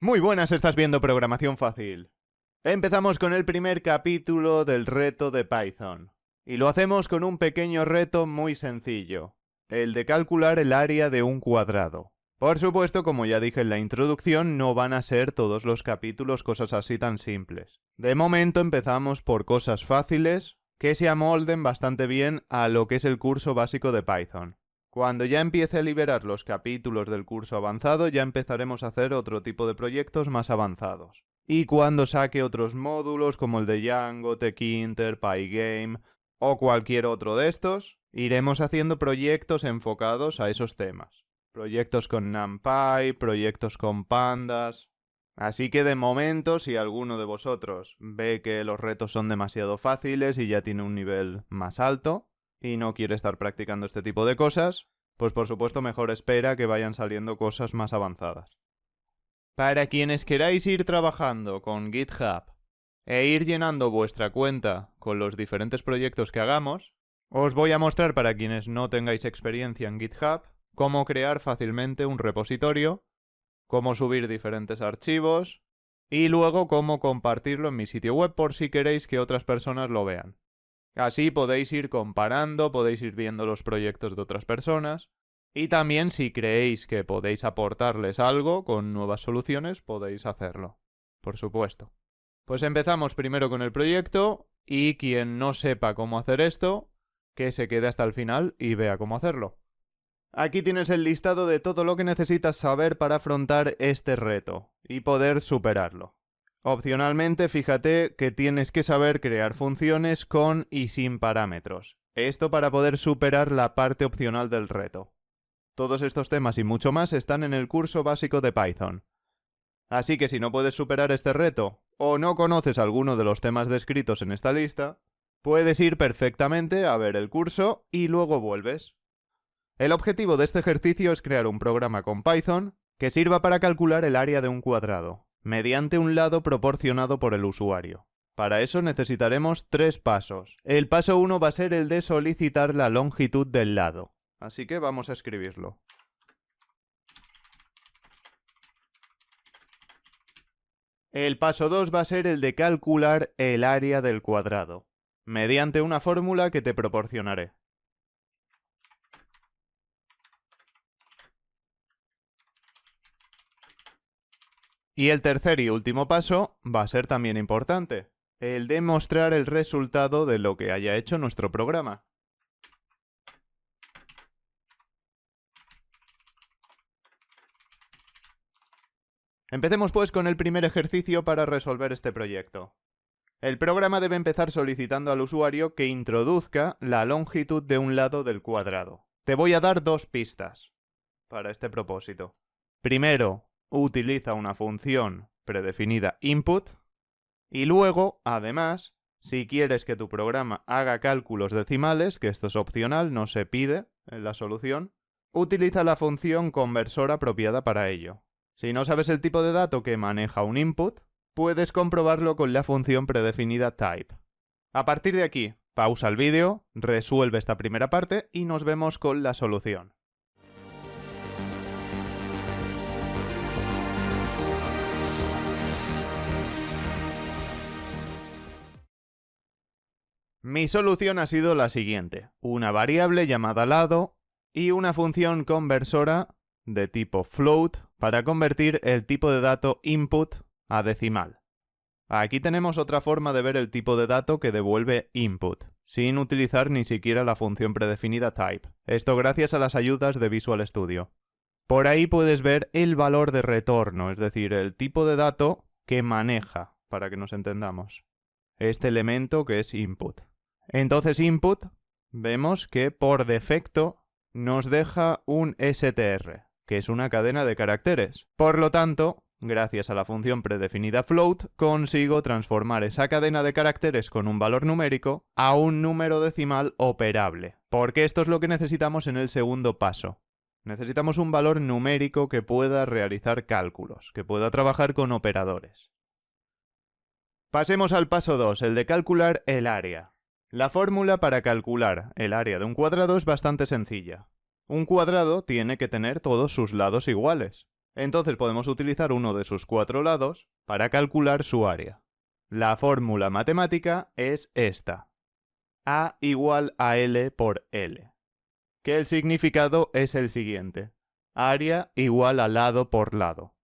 Muy buenas, estás viendo Programación Fácil. Empezamos con el primer capítulo del reto de Python. Y lo hacemos con un pequeño reto muy sencillo, el de calcular el área de un cuadrado. Por supuesto, como ya dije en la introducción, no van a ser todos los capítulos cosas así tan simples. De momento empezamos por cosas fáciles que se amolden bastante bien a lo que es el curso básico de Python. Cuando ya empiece a liberar los capítulos del curso avanzado, ya empezaremos a hacer otro tipo de proyectos más avanzados. Y cuando saque otros módulos como el de Django, Tkinter, Pygame o cualquier otro de estos, iremos haciendo proyectos enfocados a esos temas. Proyectos con NumPy, proyectos con pandas. Así que de momento, si alguno de vosotros ve que los retos son demasiado fáciles y ya tiene un nivel más alto, y no quiere estar practicando este tipo de cosas, pues por supuesto mejor espera que vayan saliendo cosas más avanzadas. Para quienes queráis ir trabajando con GitHub e ir llenando vuestra cuenta con los diferentes proyectos que hagamos, os voy a mostrar, para quienes no tengáis experiencia en GitHub, cómo crear fácilmente un repositorio, cómo subir diferentes archivos y luego cómo compartirlo en mi sitio web por si queréis que otras personas lo vean. Así podéis ir comparando, podéis ir viendo los proyectos de otras personas y también si creéis que podéis aportarles algo con nuevas soluciones, podéis hacerlo, por supuesto. Pues empezamos primero con el proyecto y quien no sepa cómo hacer esto, que se quede hasta el final y vea cómo hacerlo. Aquí tienes el listado de todo lo que necesitas saber para afrontar este reto y poder superarlo. Opcionalmente, fíjate que tienes que saber crear funciones con y sin parámetros. Esto para poder superar la parte opcional del reto. Todos estos temas y mucho más están en el curso básico de Python. Así que si no puedes superar este reto, o no conoces alguno de los temas descritos en esta lista, puedes ir perfectamente a ver el curso y luego vuelves. El objetivo de este ejercicio es crear un programa con Python que sirva para calcular el área de un cuadrado, mediante un lado proporcionado por el usuario. Para eso necesitaremos 3 pasos. El paso 1 va a ser el de solicitar la longitud del lado. Así que vamos a escribirlo. El paso 2 va a ser el de calcular el área del cuadrado, mediante una fórmula que te proporcionaré. Y el tercer y último paso va a ser también importante, el de mostrar el resultado de lo que haya hecho nuestro programa. Empecemos pues con el primer ejercicio para resolver este proyecto. El programa debe empezar solicitando al usuario que introduzca la longitud de un lado del cuadrado. Te voy a dar 2 pistas para este propósito. Primero, utiliza una función predefinida input y luego, además, si quieres que tu programa haga cálculos decimales, que esto es opcional, no se pide en la solución, utiliza la función conversor apropiada para ello. Si no sabes el tipo de dato que maneja un input, puedes comprobarlo con la función predefinida type. A partir de aquí, pausa el vídeo, resuelve esta primera parte y nos vemos con la solución. Mi solución ha sido la siguiente: una variable llamada lado y una función conversora de tipo float para convertir el tipo de dato input a decimal. Aquí tenemos otra forma de ver el tipo de dato que devuelve input, sin utilizar ni siquiera la función predefinida type. Esto gracias a las ayudas de Visual Studio. Por ahí puedes ver el valor de retorno, es decir, el tipo de dato que maneja, para que nos entendamos, este elemento que es input. Entonces input, vemos que por defecto nos deja un str, que es una cadena de caracteres. Por lo tanto, gracias a la función predefinida float, consigo transformar esa cadena de caracteres con un valor numérico a un número decimal operable, porque esto es lo que necesitamos en el segundo paso. Necesitamos un valor numérico que pueda realizar cálculos, que pueda trabajar con operadores. Pasemos al paso 2, el de calcular el área. La fórmula para calcular el área de un cuadrado es bastante sencilla. Un cuadrado tiene que tener todos sus lados iguales. Entonces podemos utilizar uno de sus 4 lados para calcular su área. La fórmula matemática es esta. A igual a L por L. Que el significado es el siguiente. Área igual a lado por lado.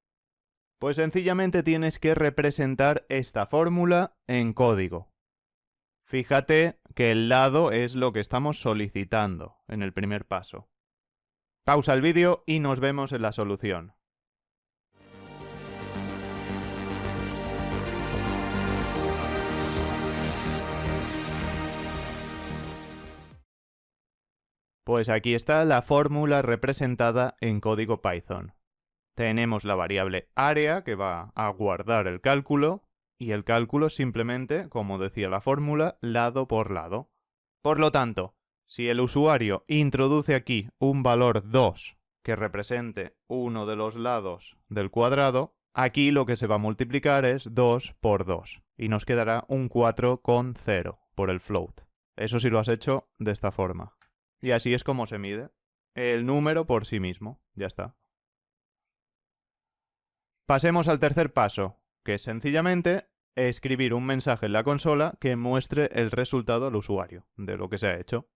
Pues sencillamente tienes que representar esta fórmula en código. Fíjate que el lado es lo que estamos solicitando en el primer paso. Pausa el vídeo y nos vemos en la solución. Pues aquí está la fórmula representada en código Python. Tenemos la variable área que va a guardar el cálculo y el cálculo simplemente, como decía la fórmula, lado por lado. Por lo tanto, si el usuario introduce aquí un valor 2 que represente uno de los lados del cuadrado, aquí lo que se va a multiplicar es 2 por 2 y nos quedará un 4,0 por el float. Eso sí lo has hecho de esta forma. Y así es como se mide el número por sí mismo. Ya está. Pasemos al tercer paso, que es sencillamente escribir un mensaje en la consola que muestre el resultado al usuario de lo que se ha hecho.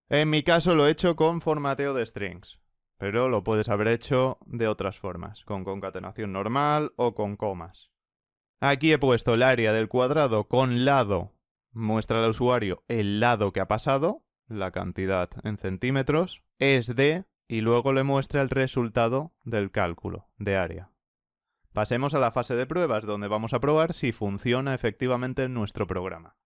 En mi caso lo he hecho con formateo de strings, pero lo puedes haber hecho de otras formas, con concatenación normal o con comas. Aquí he puesto el área del cuadrado con lado, muestra al usuario el lado que ha pasado, la cantidad en centímetros, es de, y luego le muestra el resultado del cálculo de área. Pasemos a la fase de pruebas, donde vamos a probar si funciona efectivamente nuestro programa.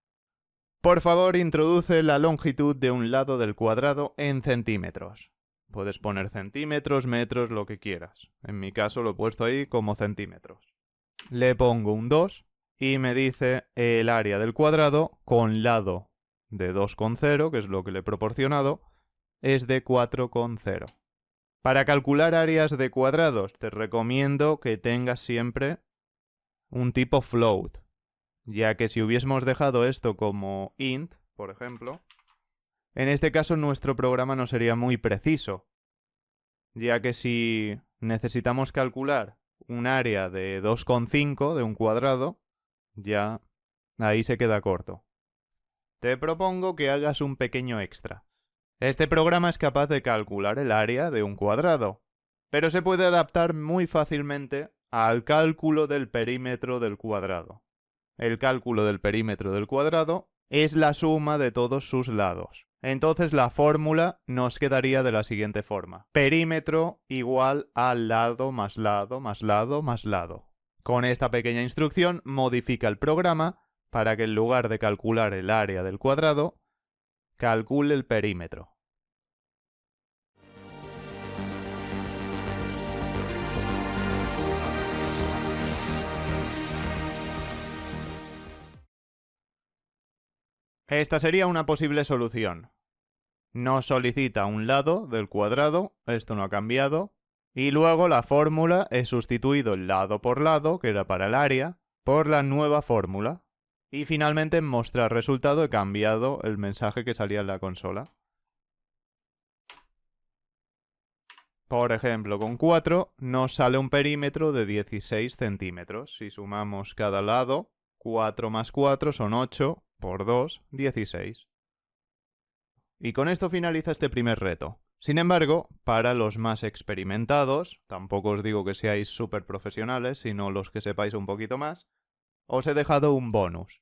Por favor, introduce la longitud de un lado del cuadrado en centímetros. Puedes poner centímetros, metros, lo que quieras. En mi caso lo he puesto ahí como centímetros. Le pongo un 2 y me dice el área del cuadrado con lado de 2,0, que es lo que le he proporcionado, es de 4,0. Para calcular áreas de cuadrados te recomiendo que tengas siempre un tipo float, ya que si hubiésemos dejado esto como int, por ejemplo, en este caso nuestro programa no sería muy preciso, ya que si necesitamos calcular un área de 2,5 de un cuadrado, ya ahí se queda corto. Te propongo que hagas un pequeño extra. Este programa es capaz de calcular el área de un cuadrado, pero se puede adaptar muy fácilmente al cálculo del perímetro del cuadrado. El cálculo del perímetro del cuadrado es la suma de todos sus lados. Entonces la fórmula nos quedaría de la siguiente forma. Perímetro igual a lado más lado más lado más lado. Con esta pequeña instrucción modifica el programa para que en lugar de calcular el área del cuadrado, calcule el perímetro. Esta sería una posible solución. Nos solicita un lado del cuadrado, esto no ha cambiado, y luego la fórmula he sustituido el lado por lado, que era para el área, por la nueva fórmula. Y finalmente en mostrar resultado he cambiado el mensaje que salía en la consola. Por ejemplo, con 4 nos sale un perímetro de 16 centímetros. Si sumamos cada lado, 4 más 4 son 8, por 2, 16. Y con esto finaliza este primer reto. Sin embargo, para los más experimentados, tampoco os digo que seáis súper profesionales, sino los que sepáis un poquito más, os he dejado un bonus.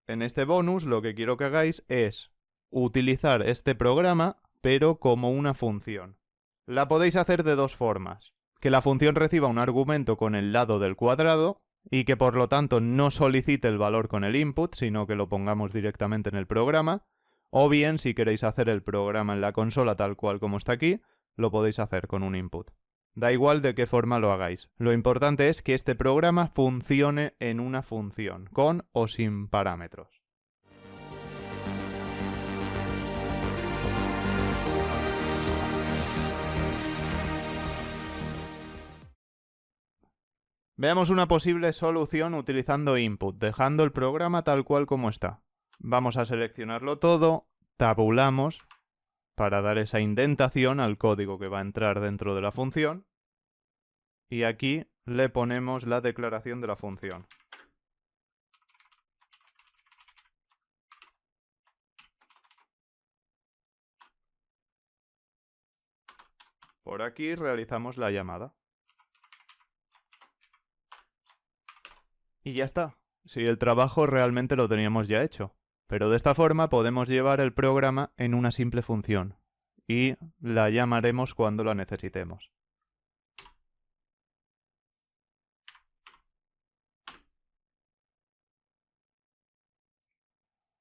En este bonus lo que quiero que hagáis es utilizar este programa, pero como una función. La podéis hacer de dos formas. Que la función reciba un argumento con el lado del cuadrado y que por lo tanto no solicite el valor con el input, sino que lo pongamos directamente en el programa. O bien, si queréis hacer el programa en la consola tal cual como está aquí, lo podéis hacer con un input. Da igual de qué forma lo hagáis. Lo importante es que este programa funcione en una función, con o sin parámetros. Veamos una posible solución utilizando input, dejando el programa tal cual como está. Vamos a seleccionarlo todo, tabulamos para dar esa indentación al código que va a entrar dentro de la función. Y aquí le ponemos la declaración de la función. Por aquí realizamos la llamada. Y ya está. Si el trabajo realmente lo teníamos ya hecho. Pero de esta forma podemos llevar el programa en una simple función. Y la llamaremos cuando la necesitemos.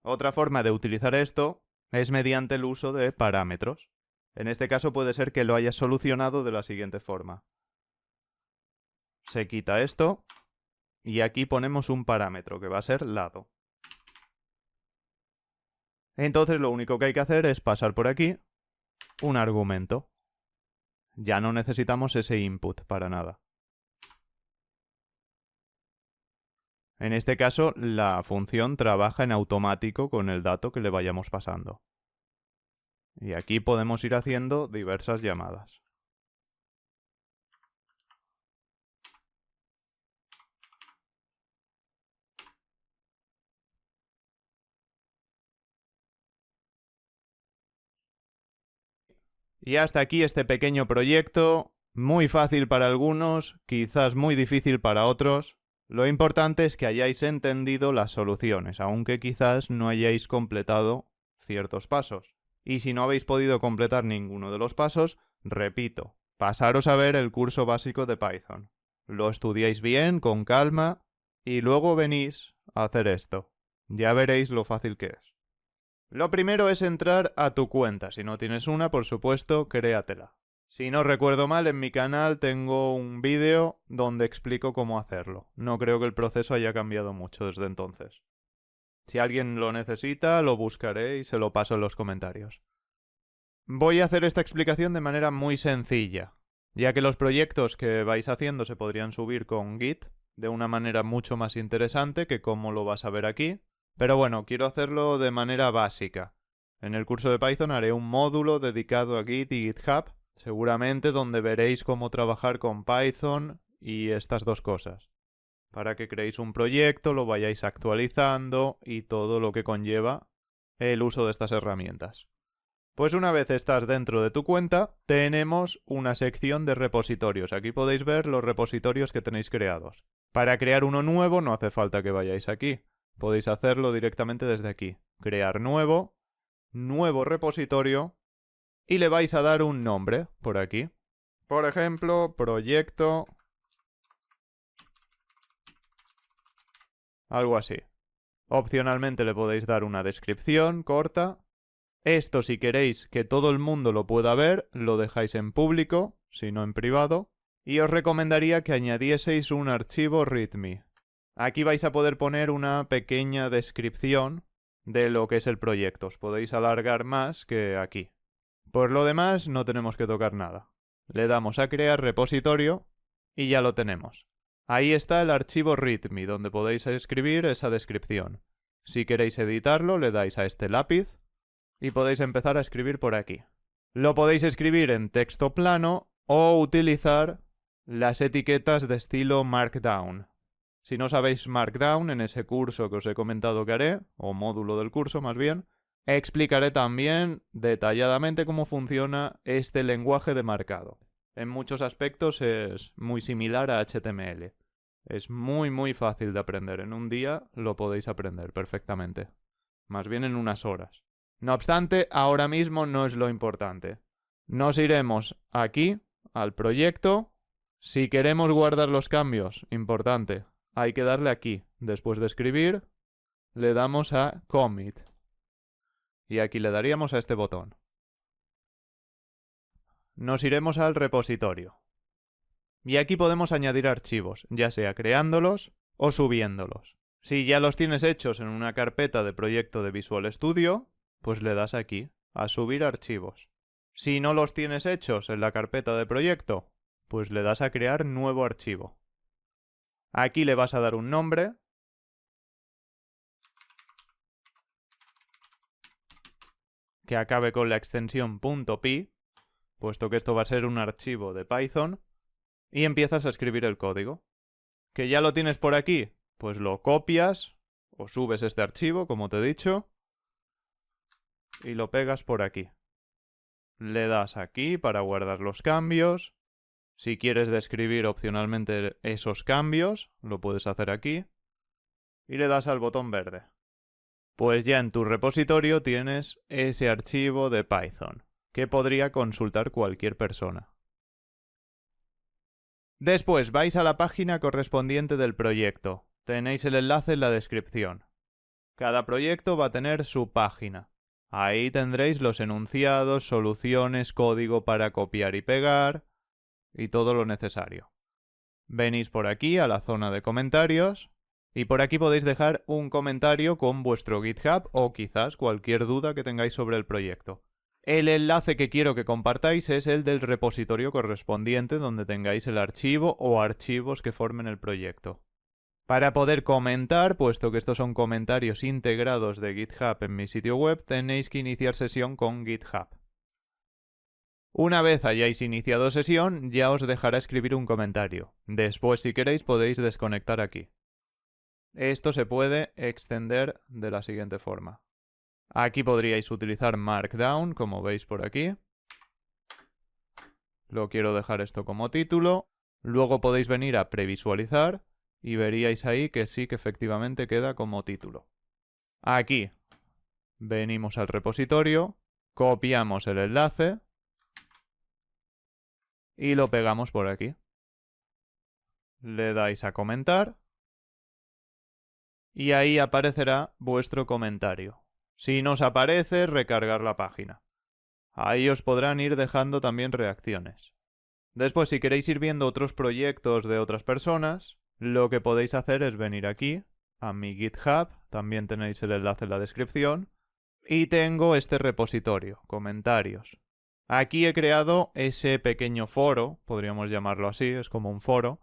Otra forma de utilizar esto es mediante el uso de parámetros. En este caso puede ser que lo hayas solucionado de la siguiente forma. Se quita esto y aquí ponemos un parámetro que va a ser lado. Entonces lo único que hay que hacer es pasar por aquí un argumento. Ya no necesitamos ese input para nada. En este caso, la función trabaja en automático con el dato que le vayamos pasando. Y aquí podemos ir haciendo diversas llamadas. Y hasta aquí este pequeño proyecto, muy fácil para algunos, quizás muy difícil para otros. Lo importante es que hayáis entendido las soluciones, aunque quizás no hayáis completado ciertos pasos. Y si no habéis podido completar ninguno de los pasos, repito, pasaros a ver el curso básico de Python. Lo estudiáis bien, con calma, y luego venís a hacer esto. Ya veréis lo fácil que es. Lo primero es entrar a tu cuenta. Si no tienes una, por supuesto, créatela. Si no recuerdo mal, en mi canal tengo un vídeo donde explico cómo hacerlo. No creo que el proceso haya cambiado mucho desde entonces. Si alguien lo necesita, lo buscaré y se lo paso en los comentarios. Voy a hacer esta explicación de manera muy sencilla, ya que los proyectos que vais haciendo se podrían subir con Git de una manera mucho más interesante que como lo vas a ver aquí. Pero bueno, quiero hacerlo de manera básica. En el curso de Python haré un módulo dedicado a Git y GitHub, seguramente donde veréis cómo trabajar con Python y estas dos cosas, para que creéis un proyecto, lo vayáis actualizando y todo lo que conlleva el uso de estas herramientas. Pues una vez estás dentro de tu cuenta, tenemos una sección de repositorios. Aquí podéis ver los repositorios que tenéis creados. Para crear uno nuevo no hace falta que vayáis aquí. Podéis hacerlo directamente desde aquí. Crear nuevo, nuevo repositorio y le vais a dar un nombre por aquí. Por ejemplo, proyecto... algo así. Opcionalmente le podéis dar una descripción corta. Esto, si queréis que todo el mundo lo pueda ver, lo dejáis en público, si no en privado. Y os recomendaría que añadieseis un archivo README. Aquí vais a poder poner una pequeña descripción de lo que es el proyecto. Os podéis alargar más que aquí. Por lo demás, no tenemos que tocar nada. Le damos a crear repositorio y ya lo tenemos. Ahí está el archivo README, donde podéis escribir esa descripción. Si queréis editarlo, le dais a este lápiz y podéis empezar a escribir por aquí. Lo podéis escribir en texto plano o utilizar las etiquetas de estilo Markdown. Si no sabéis Markdown, en ese curso que os he comentado que haré, o módulo del curso más bien, explicaré también detalladamente cómo funciona este lenguaje de marcado. En muchos aspectos es muy similar a HTML. Es muy fácil de aprender. En un día lo podéis aprender perfectamente. Más bien en unas horas. No obstante, ahora mismo no es lo importante. Nos iremos aquí, al proyecto. Si queremos guardar los cambios, importante, hay que darle aquí. Después de escribir, le damos a Commit. Y aquí le daríamos a este botón. Nos iremos al repositorio. Y aquí podemos añadir archivos, ya sea creándolos o subiéndolos. Si ya los tienes hechos en una carpeta de proyecto de Visual Studio, pues le das aquí, a subir archivos. Si no los tienes hechos en la carpeta de proyecto, pues le das a crear nuevo archivo. Aquí le vas a dar un nombre. Que acabe con la extensión .py, puesto que esto va a ser un archivo de Python. Y empiezas a escribir el código. ¿Que ya lo tienes por aquí? Pues lo copias o subes este archivo, como te he dicho, y lo pegas por aquí. Le das aquí para guardar los cambios. Si quieres describir opcionalmente esos cambios, lo puedes hacer aquí. Y le das al botón verde. Pues ya en tu repositorio tienes ese archivo de Python, que podría consultar cualquier persona. Después vais a la página correspondiente del proyecto. Tenéis el enlace en la descripción. Cada proyecto va a tener su página. Ahí tendréis los enunciados, soluciones, código para copiar y pegar y todo lo necesario. Venís por aquí a la zona de comentarios y por aquí podéis dejar un comentario con vuestro GitHub o quizás cualquier duda que tengáis sobre el proyecto. El enlace que quiero que compartáis es el del repositorio correspondiente donde tengáis el archivo o archivos que formen el proyecto. Para poder comentar, puesto que estos son comentarios integrados de GitHub en mi sitio web, tenéis que iniciar sesión con GitHub. Una vez hayáis iniciado sesión, ya os dejará escribir un comentario. Después, si queréis, podéis desconectar aquí. Esto se puede extender de la siguiente forma. Aquí podríais utilizar Markdown, como veis por aquí. Lo quiero dejar esto como título. Luego podéis venir a previsualizar y veríais ahí que sí que efectivamente queda como título. Aquí venimos al repositorio, copiamos el enlace y lo pegamos por aquí. Le dais a comentar y ahí aparecerá vuestro comentario. Si no os aparece, recargar la página. Ahí os podrán ir dejando también reacciones. Después, si queréis ir viendo otros proyectos de otras personas, lo que podéis hacer es venir aquí, a mi GitHub, también tenéis el enlace en la descripción, y tengo este repositorio, comentarios. Aquí he creado ese pequeño foro, podríamos llamarlo así, es como un foro,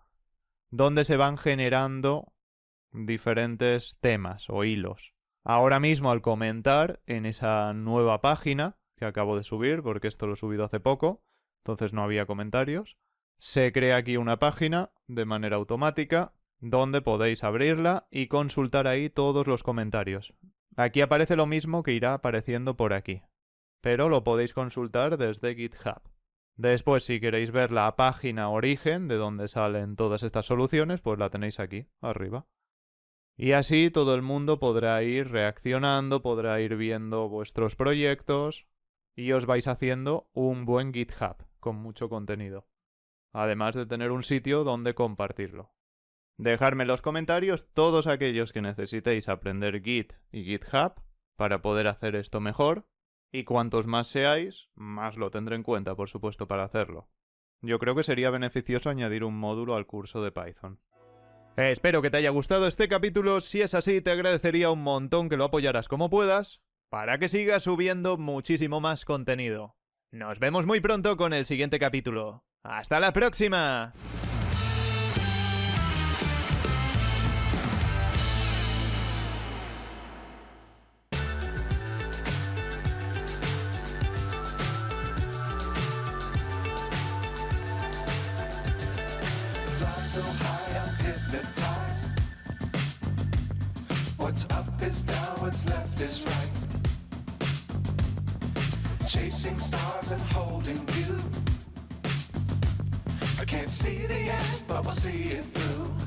donde se van generando diferentes temas o hilos. Ahora mismo al comentar en esa nueva página que acabo de subir, porque esto lo he subido hace poco, entonces no había comentarios, se crea aquí una página de manera automática donde podéis abrirla y consultar ahí todos los comentarios. Aquí aparece lo mismo que irá apareciendo por aquí, pero lo podéis consultar desde GitHub. Después, si queréis ver la página origen de donde salen todas estas soluciones, pues la tenéis aquí, arriba. Y así todo el mundo podrá ir reaccionando, podrá ir viendo vuestros proyectos y os vais haciendo un buen GitHub con mucho contenido. Además de tener un sitio donde compartirlo. Dejadme en los comentarios todos aquellos que necesitéis aprender Git y GitHub para poder hacer esto mejor. Y cuantos más seáis, más lo tendré en cuenta, por supuesto, para hacerlo. Yo creo que sería beneficioso añadir un módulo al curso de Python. Espero que te haya gustado este capítulo. Si es así, te agradecería un montón que lo apoyaras como puedas, para que siga subiendo muchísimo más contenido. Nos vemos muy pronto con el siguiente capítulo. ¡Hasta la próxima! So high, I'm hypnotized. What's up is down, what's left is right. Chasing stars and holding you. I can't see the end, but we'll see it through.